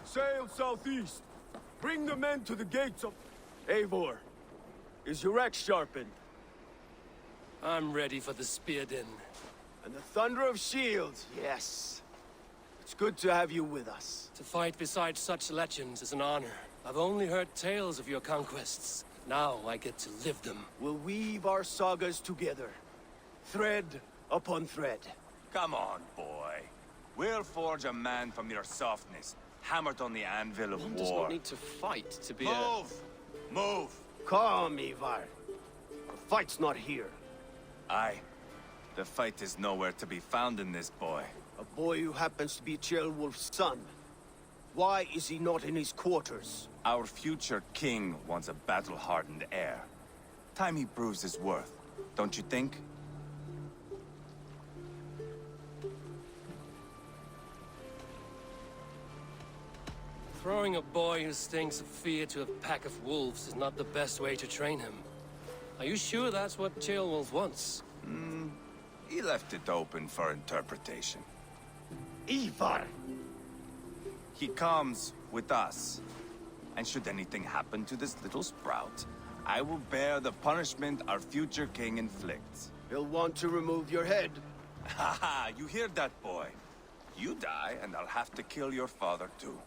Sail southeast. Bring the men to the gates of... Eivor, is your axe sharpened? I'm ready for the spear din. And the thunder of shields, yes. It's good to have you with us. To fight beside such legends is an honor. I've only heard tales of your conquests. Now I get to live them. We'll weave our sagas together. Thread upon thread. Come on, boy. We'll forge a man from your softness, hammered on the anvil of One war. does not need to fight to be Move! Move! Calm, Ivar. The fight's not here. Aye. The fight is nowhere to be found in this boy. A boy who happens to be Ceolwulf's son. Why is he not in his quarters? Our future king wants a battle-hardened heir. Time he proves his worth, don't you think? Throwing a boy who stinks of fear to a pack of wolves is not the best way to train him. Are you sure that's what Ceolwulf wants? He left it open for interpretation. Ivar! He comes with us. And should anything happen to this little sprout, I will bear the punishment our future king inflicts. He'll want to remove your head. Haha, you hear that, boy? You die, and I'll have to kill your father, too.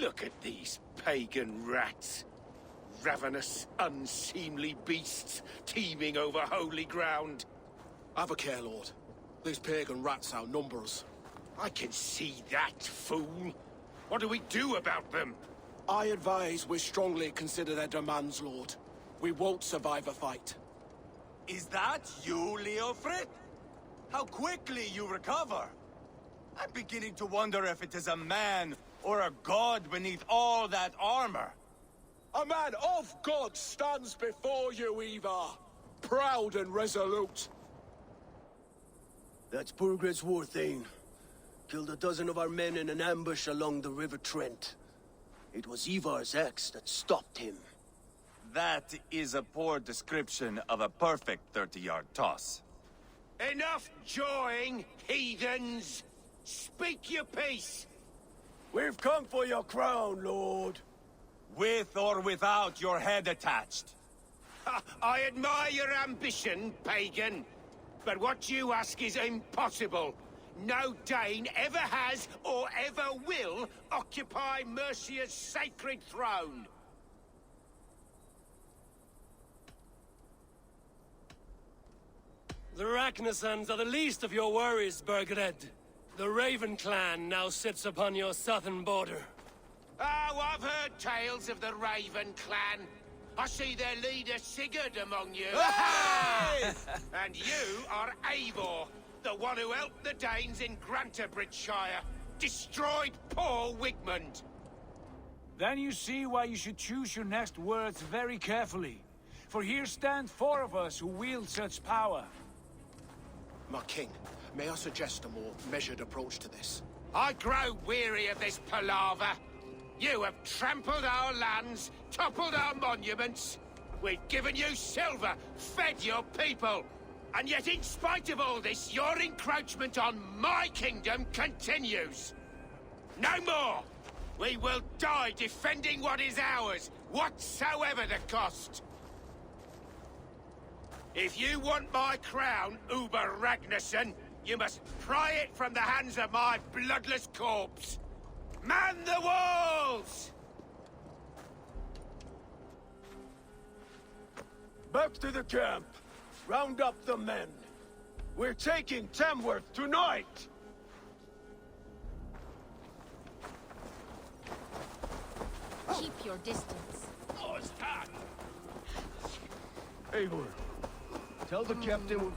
Look at these pagan rats. Ravenous, unseemly beasts teeming over holy ground. Have a care, Lord. These pagan rats outnumber us. I can see that, fool. What do we do about them? I advise we strongly consider their demands, Lord. We won't survive a fight. Is that you, Leofrid? How quickly you recover! I'm beginning to wonder if it is a man or a god beneath all that armor. A man of God stands before you, Ivar. Proud and resolute. That's Burgred's war thane. Killed a dozen of our men in an ambush along the River Trent. It was Ivar's axe that stopped him. That is a poor description of a perfect 30-yard toss. Enough jawing, heathens! Speak your piece! We've come for your crown, Lord. With or without your head attached. I admire your ambition, pagan. But what you ask is impossible. No Dane ever has or ever will occupy Mercia's sacred throne. The Ragnarsons are the least of your worries, Burgred. The Raven clan now sits upon your southern border. Oh, I've heard tales of the Raven clan. I see their leader Sigurd among you. Hey! And you are Eivor, the one who helped the Danes in Grantabridgeshire. Destroyed poor Wigmund. Then you see why you should choose your next words very carefully. For here stand four of us who wield such power. My king, may I suggest a more measured approach to this? I grow weary of this palaver. You have trampled our lands, toppled our monuments. We've given you silver, fed your people. And yet in spite of all this, your encroachment on my kingdom continues. No more! We will die defending what is ours, whatsoever the cost. If you want my crown, Uber Ragnarsson, you must pry it from the hands of my bloodless corpse. Man the walls! Back to the camp. Round up the men. We're taking Tamworth tonight! Keep your distance. Oh, it's time. Eivor, tell the captain...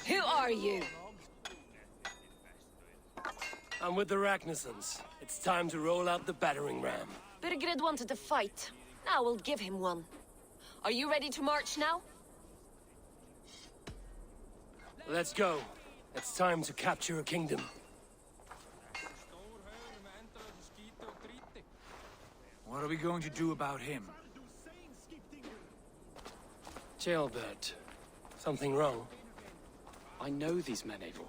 Who are you? I'm with the Ragnarsons. It's time to roll out the battering ram. Birgrid wanted to fight. Now we'll give him one. Are you ready to march now? Let's go. It's time to capture a kingdom. What are we going to do about him? Jailbird. Something wrong? I know these men, Eivor.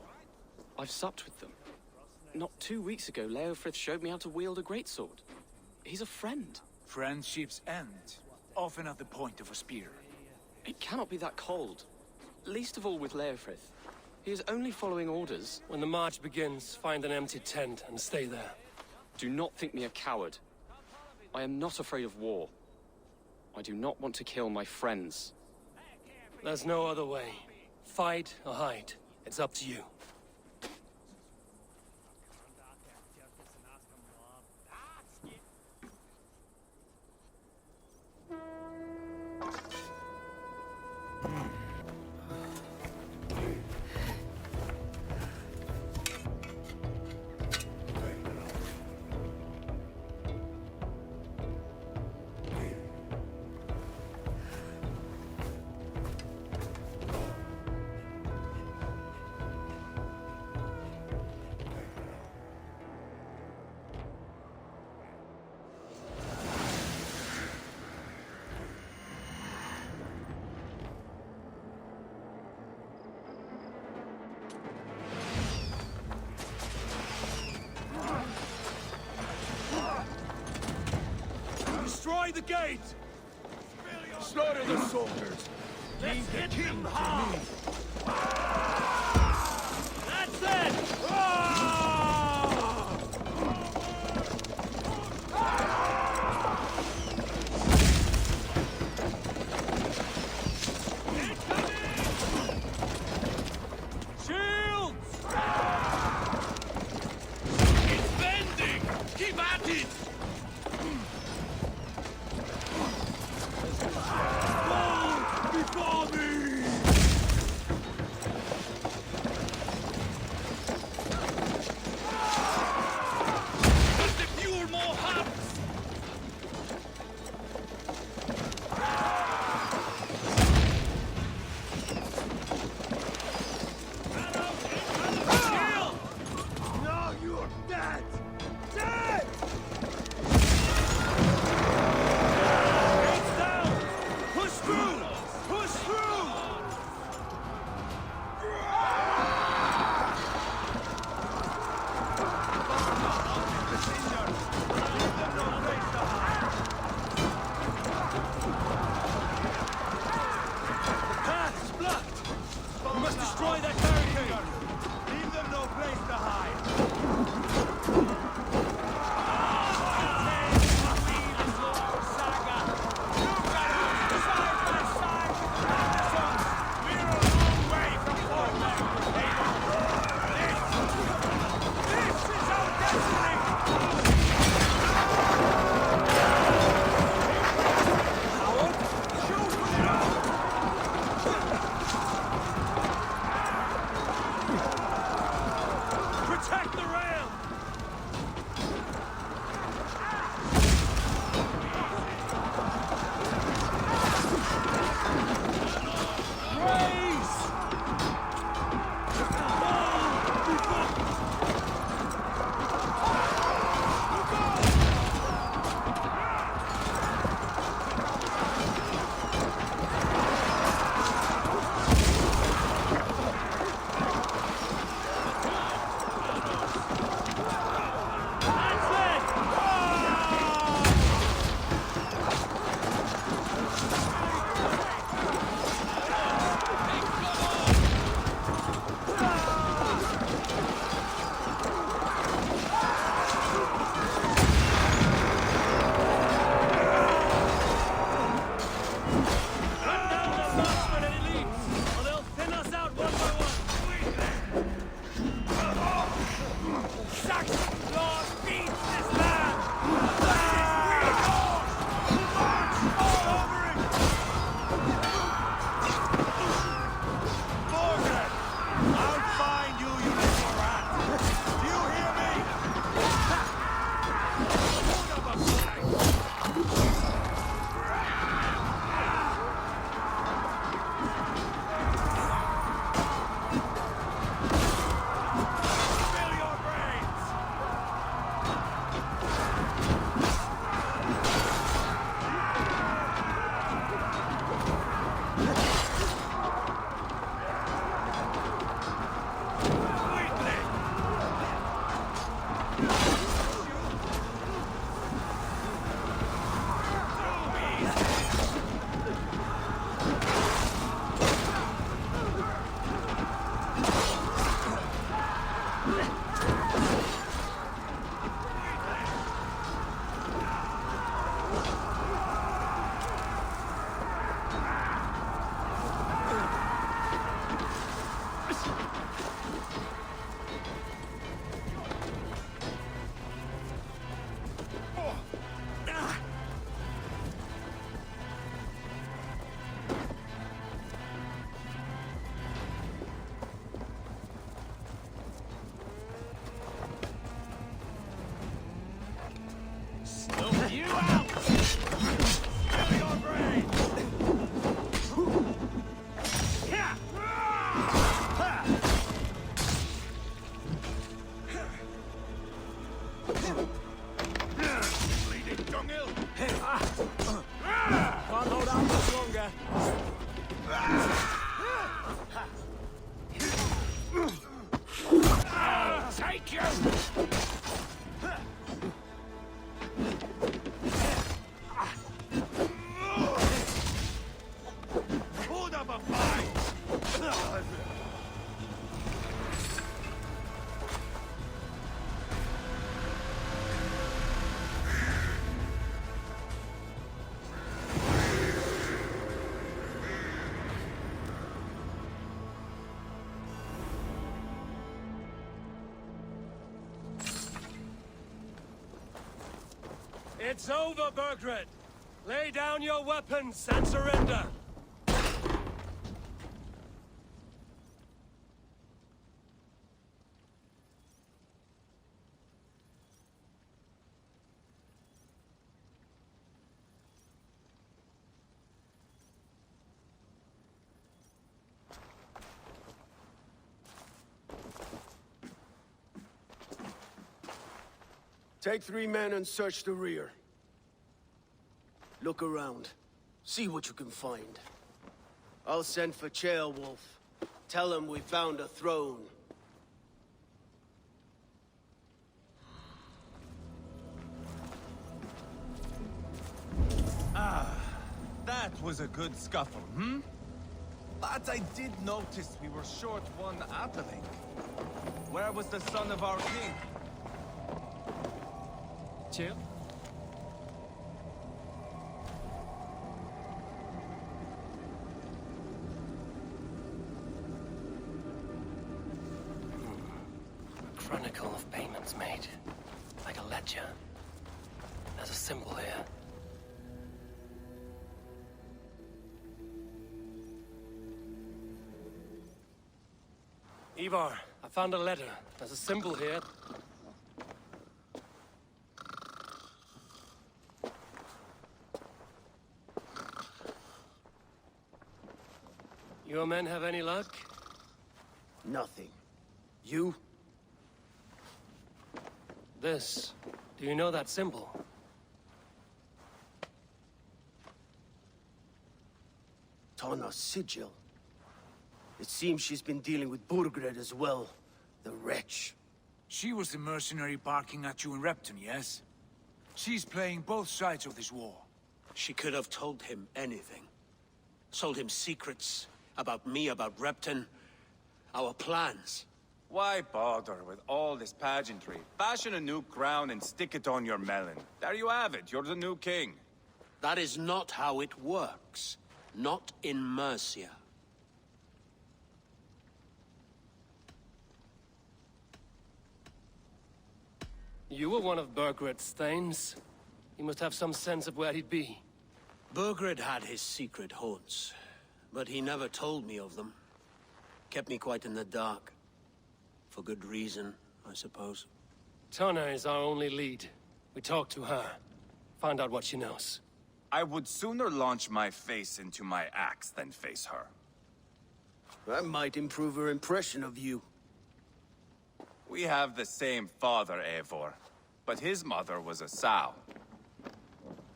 I've supped with them. Not 2 weeks ago, Leofrith showed me how to wield a greatsword. He's a friend. Friendships end, often at the point of a spear. It cannot be that cold. Least of all with Leofrith. He is only following orders. When the march begins, find an empty tent and stay there. Do not think me a coward. I am not afraid of war. I do not want to kill my friends. There's no other way. Fight or hide. It's up to you. Destroy the gate! Slaughter the soldiers! Leave the king to me! That's it! Shields! It's bending! Keep at it! Fall before me! must destroy that barricade! Leave them no place to hide! Protect the rail! Race! You out! Spill your brains! Yeah! Bleeding dunghill! Can't hold out much longer. Take you! Hold up a fight! It's over, Bergred. Lay down your weapons and surrender. Take 3 men and search the rear. Look around. See what you can find. I'll send for Chaelwolf. Tell him we found a throne. Ah, that was a good scuffle, hmm? But I did notice we were short one atheling. Where was the son of our king? Chill. A chronicle of payments made. Like a ledger. There's a symbol here. Ivar, I found a letter. There's a symbol here. Your men have any luck? Nothing. You? This. Do you know that symbol? Tana's sigil. It seems she's been dealing with Burgred as well. The wretch. She was the mercenary barking at you in Repton, yes? She's playing both sides of this war. She could have told him anything. Told him secrets about me, about Repton, our plans. Why bother with all this pageantry? Fashion a new crown and stick it on your melon. There you have it, you're the new king. That is not how it works. Not in Mercia. You were one of Burgred's thanes. You must have some sense of where he'd be. Burgred had his secret haunts, but he never told me of them. Kept me quite in the dark. For good reason, I suppose. Tana is our only lead. We talk to her. Find out what she knows. I would sooner launch my face into my axe than face her. That might improve her impression of you. We have the same father, Eivor, but his mother was a sow.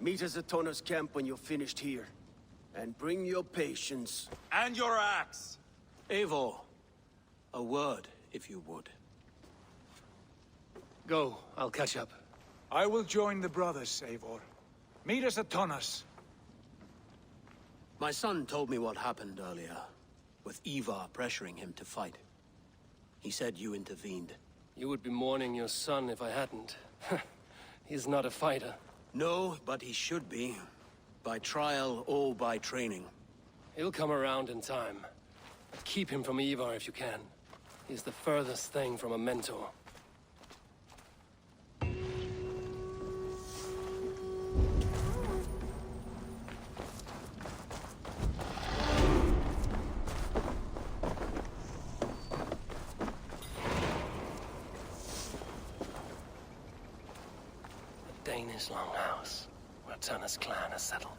Meet us at Tana's camp when you're finished here. And bring your patience. And your axe! Eivor, a word, if you would. Go, I'll catch up. I will join the brothers, Eivor. Meet us at Tonnas. My son told me what happened earlier, with Ivar pressuring him to fight. He said you intervened. You would be mourning your son if I hadn't. He's not a fighter. No, but he should be. By trial or by training. He'll come around in time. Keep him from Ivar if you can. He's the furthest thing from a mentor. The Danish longhouse, where Tana's clan has settled.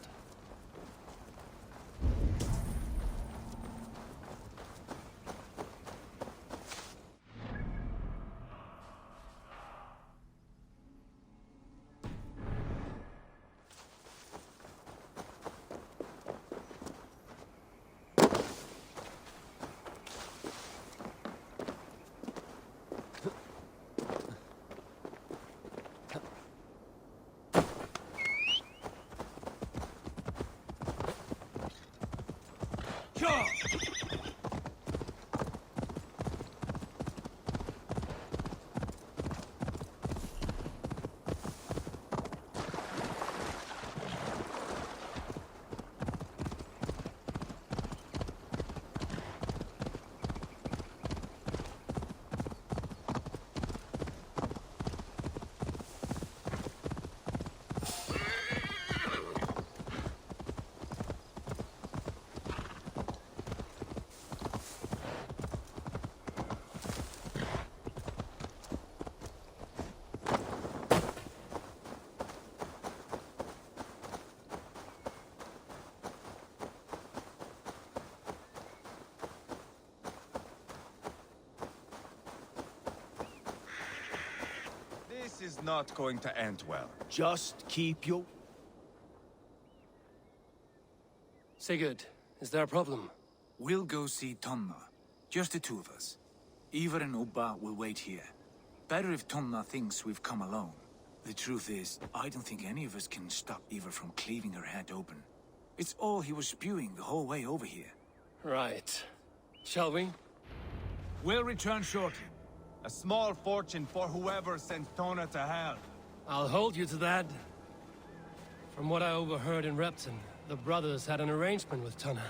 This is not going to end well. Just keep your... Sigurd, is there a problem? We'll go see Tonna. Just the two of us. Ivar and Ubba will wait here. Better if Tonna thinks we've come alone. The truth is, I don't think any of us can stop Ivar from cleaving her head open. It's all he was spewing the whole way over here. Right. Shall we? We'll return shortly. A small fortune for whoever sent Tona to hell. I'll hold you to that. From what I overheard in Repton, the brothers had an arrangement with Tuna.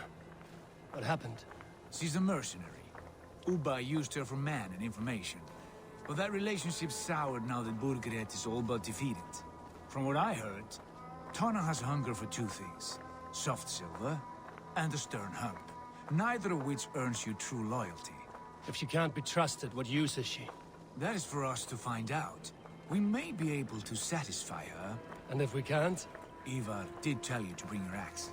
What happened? She's a mercenary. Uba used her for man and information. But that relationship soured now that Burgred is all but defeated. From what I heard, Tana has hunger for two things. Soft silver and a stern hump. Neither of which earns you true loyalty. If she can't be trusted, what use is she? That is for us to find out. We may be able to satisfy her. And if we can't? Ivar did tell you to bring your axe.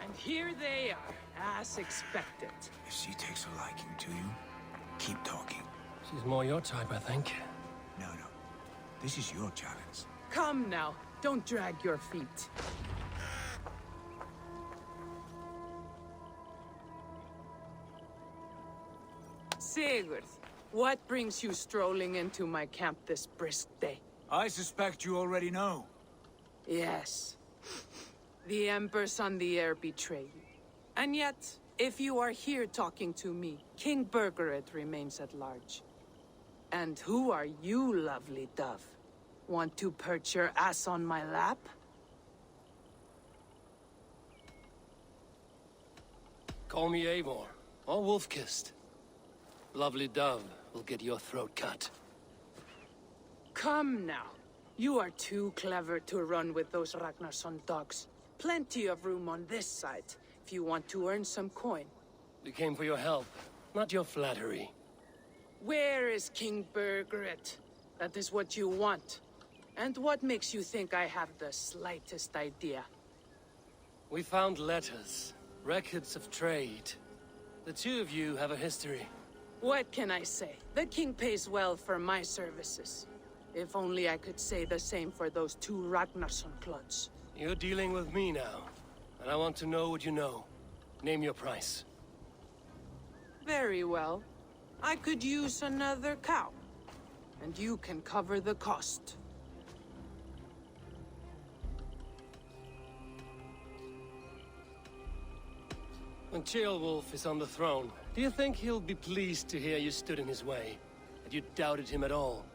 And here they are, as expected. If she takes a liking to you, keep talking. She's more your type, I think. No. This is your challenge. Come now, don't drag your feet. Sigurd, what brings you strolling into my camp this brisk day? I suspect you already know. Yes. The Embers on the air betray you. And yet, if you are here talking to me, King Burgred remains at large. And who are you, lovely dove? Want to perch your ass on my lap? Call me Eivor, or Wolf-Kissed. Lovely dove will get your throat cut. Come now. You are too clever to run with those Ragnarsson dogs. Plenty of room on this side, if you want to earn some coin. We came for your help, not your flattery. Where is King Burgred? That is what you want. And what makes you think I have the slightest idea? We found letters, records of trade. The two of you have a history. What can I say? The king pays well for my services. If only I could say the same for those two Ragnarsson clods. You're dealing with me now, and I want to know what you know. Name your price. Very well. I could use another cow. And you can cover the cost. When Ceolwulf is on the throne, do you think he'll be pleased to hear you stood in his way? That you doubted him at all?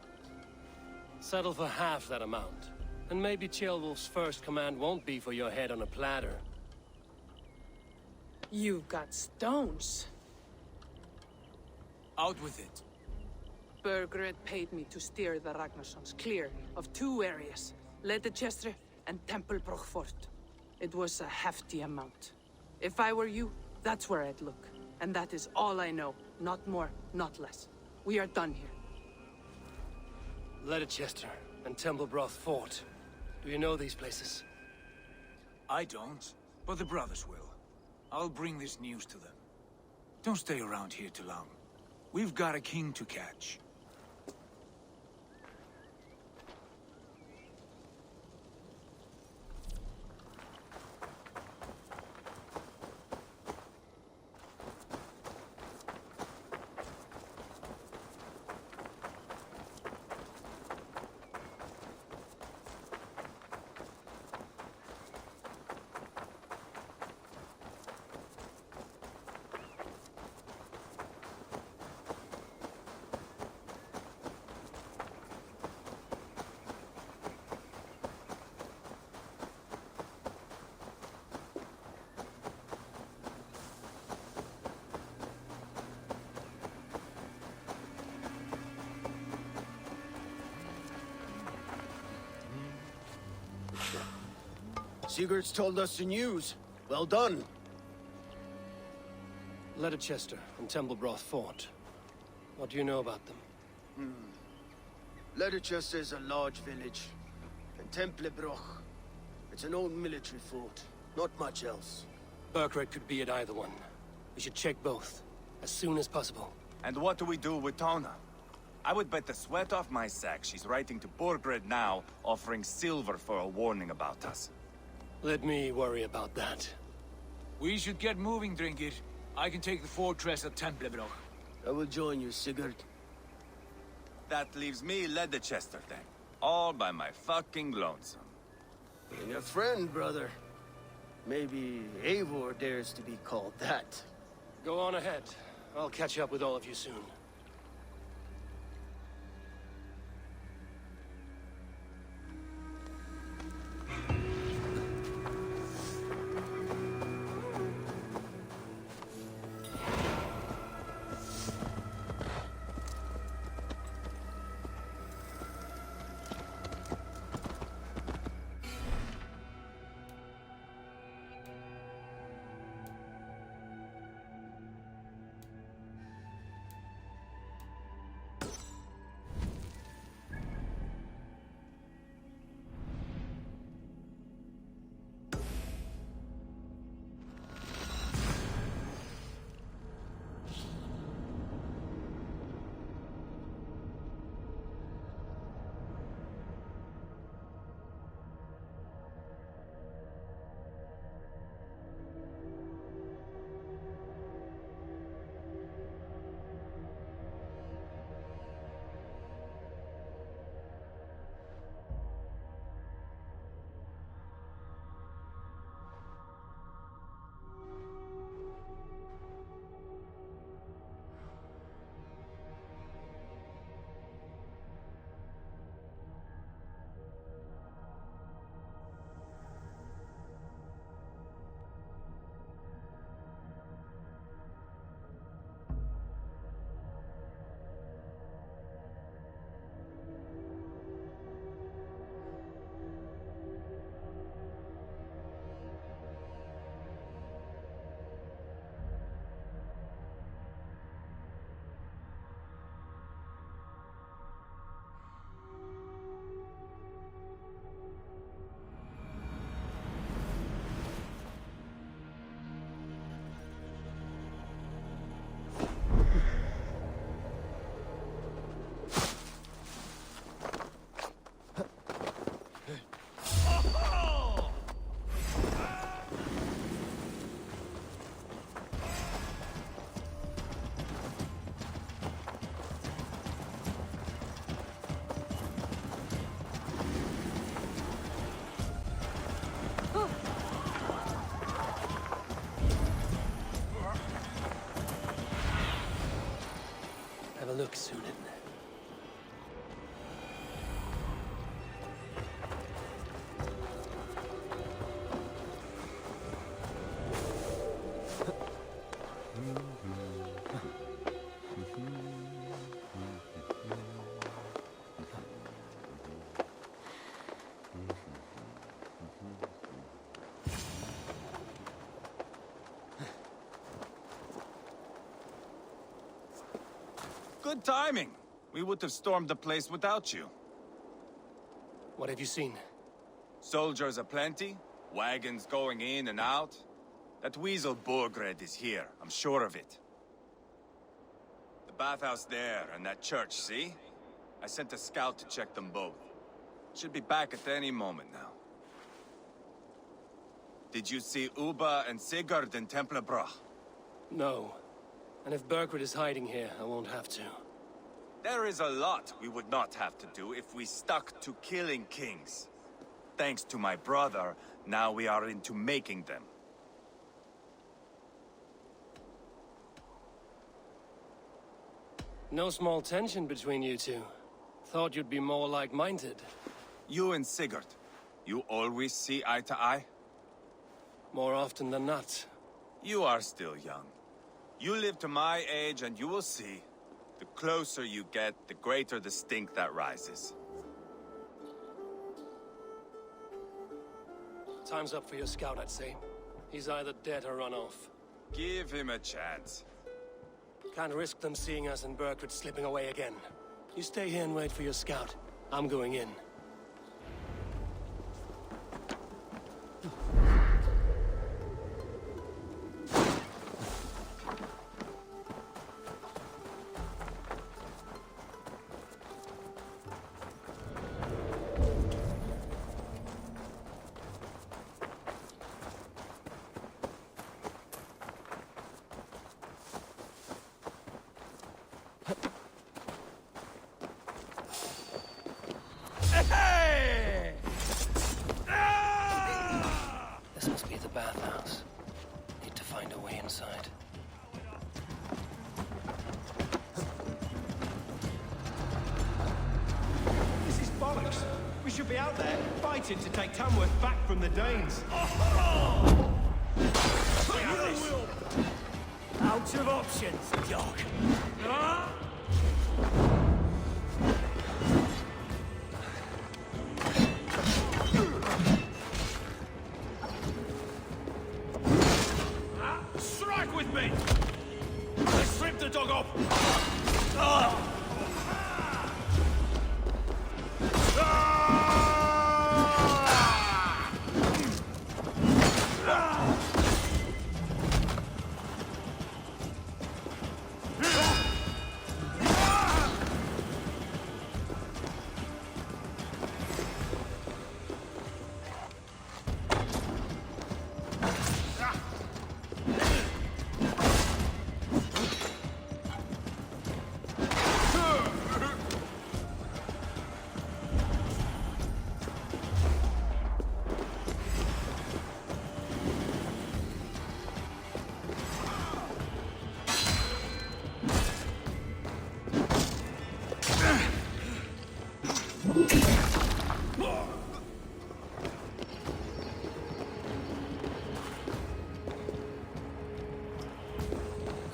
Settle for half that amount. And maybe Ceolwulf's first command won't be for your head on a platter. You've got stones. Out with it. Burgred paid me to steer the Ragnarssons clear of two areas, Leicester and Templebroch Fort. It was a hefty amount. If I were you, that's where I'd look. And that is all I know. Not more, not less. We are done here. Leicester and Templebroch Fort. Do you know these places? I don't, but the brothers will. I'll bring this news to them. Don't stay around here too long. We've got a king to catch. Sigurd's told us the news. Well done. Leicester and Templebroch Fort. What do you know about them? Leicester is a large village. And Templebroch, it's an old military fort. Not much else. Burgred could be at either one. We should check both, as soon as possible. And what do we do with Tona? I would bet the sweat off my sack she's writing to Burgred now, offering silver for a warning about us. Let me worry about that. We should get moving, Drinkit. I can take the fortress at Templebroch. I will join you, Sigurd. That leaves me Leicester then. All by my fucking lonesome. And your friend, brother. Maybe Eivor dares to be called that. Go on ahead. I'll catch up with all of you soon. Have a look, Sunan. Good timing. We would have stormed the place without you. What have you seen? Soldiers aplenty, wagons going in and out. That weasel Borgred is here, I'm sure of it. The bathhouse there and that church, see? I sent a scout to check them both. Should be back at any moment now. Did you see Uba and Sigurd in Templebrach? No. And if Berkred is hiding here, I won't have to. There is a lot we would not have to do if we stuck to killing kings. Thanks to my brother, now we are into making them. No small tension between you two. Thought you'd be more like-minded. You and Sigurd, you always see eye to eye? More often than not. You are still young. You live to my age and you will see. The closer you get, the greater the stink that rises. Time's up for your scout, I'd say. He's either dead or run off. Give him a chance. Can't risk them seeing us and Berkred slipping away again. You stay here and wait for your scout. I'm going in. inside. This is bollocks. We should be out there, fighting to take Tamworth back from the Danes. Out of options, dog. Strike with me! Let's strip the dog off!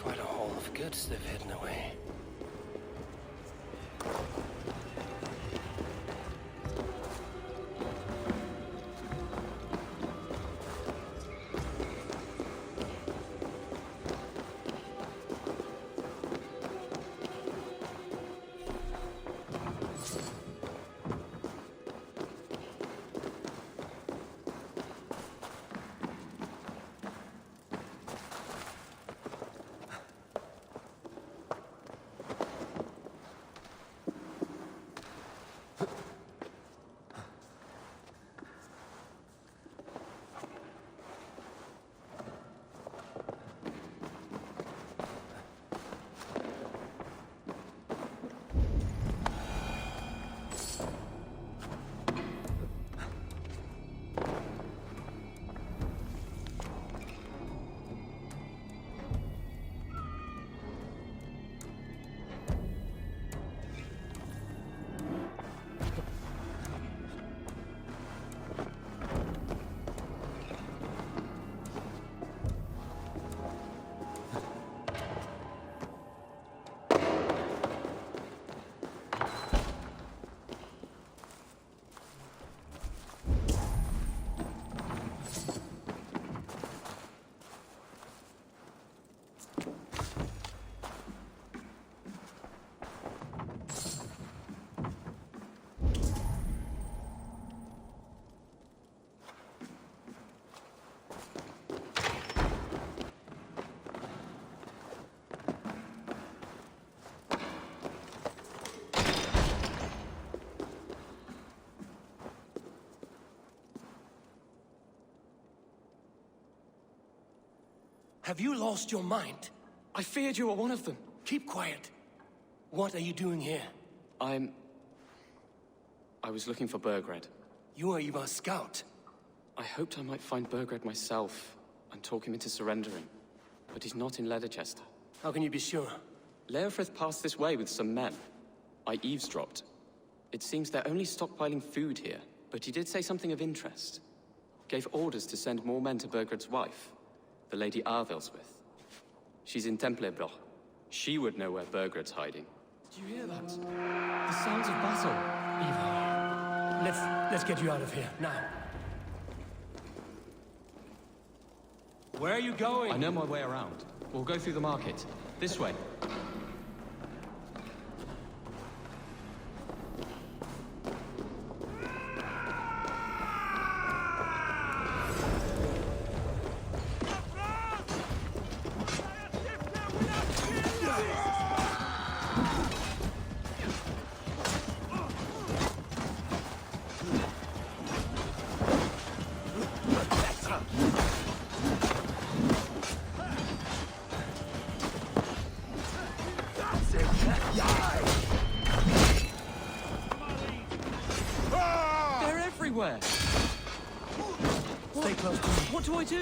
Quite a haul of goods they've hidden away. Have you lost your mind? I feared you were one of them. Keep quiet. What are you doing here? I was looking for Burgred. You are Ivar's scout. I hoped I might find Burgred myself and talk him into surrendering. But he's not in Leatherchester. How can you be sure? Leofrith passed this way with some men. I eavesdropped. It seems they're only stockpiling food here, but he did say something of interest. Gave orders to send more men to Burgred's wife, the Lady Arvilswith. She's in Templebloch. She would know where Burgred's hiding. Did you hear that? The sounds of battle. Ivar, let's get you out of here, now. Where are you going? I know my way around. We'll go through the market. This way. They're everywhere! Stay close to me. What do I do?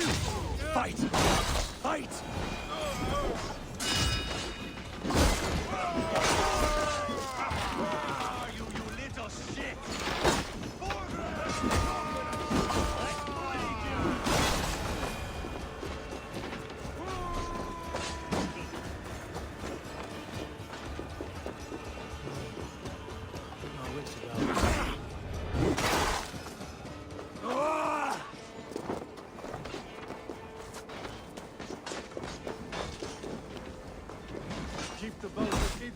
Fight! Fight!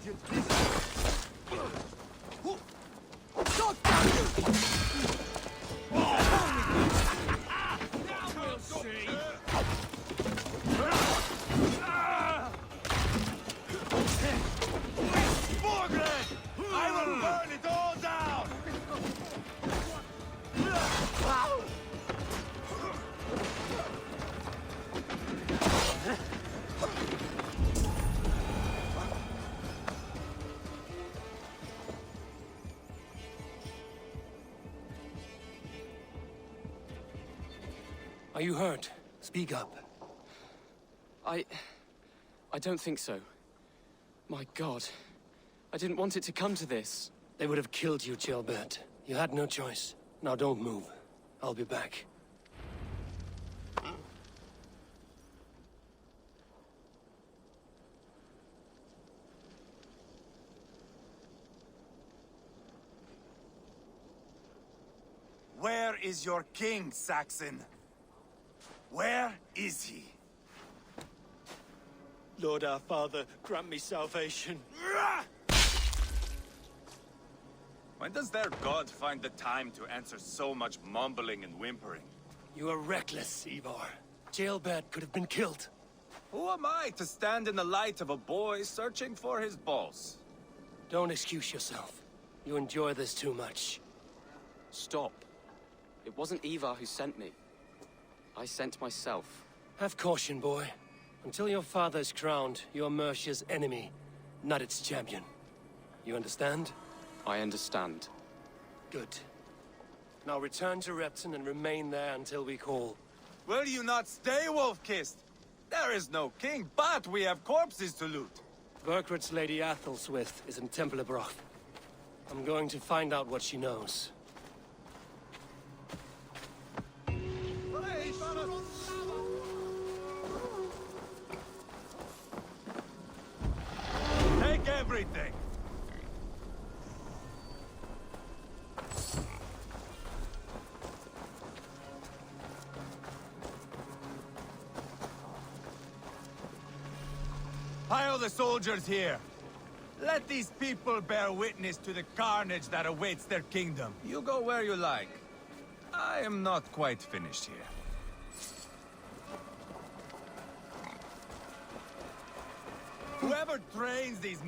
I will burn it all down! Are you hurt? Speak up. I don't think so. My God. I didn't want it to come to this. They would have killed you, Gilbert. You had no choice. Now don't move. I'll be back. Where is your king, Saxon? Where is he? Lord our Father, grant me salvation. When does their god find the time to answer so much mumbling and whimpering? You are reckless, Ivar. Jailbird could have been killed. Who am I to stand in the light of a boy searching for his balls? Don't excuse yourself. You enjoy this too much. Stop. It wasn't Ivar who sent me. I sent myself. Have caution, boy. Until your father is crowned, you're Mercia's enemy, not its champion. You understand? I understand. Good. Now return to Repton and remain there until we call. Will you not stay, Wolf-Kissed? There is no king, but we have corpses to loot. Burkred's Lady Athelstwith is in Tempelbroch. I'm going to find out what she knows. Take everything! Pile the soldiers here. Let these people bear witness to the carnage that awaits their kingdom. You go where you like. I am not quite finished here. Whoever trains these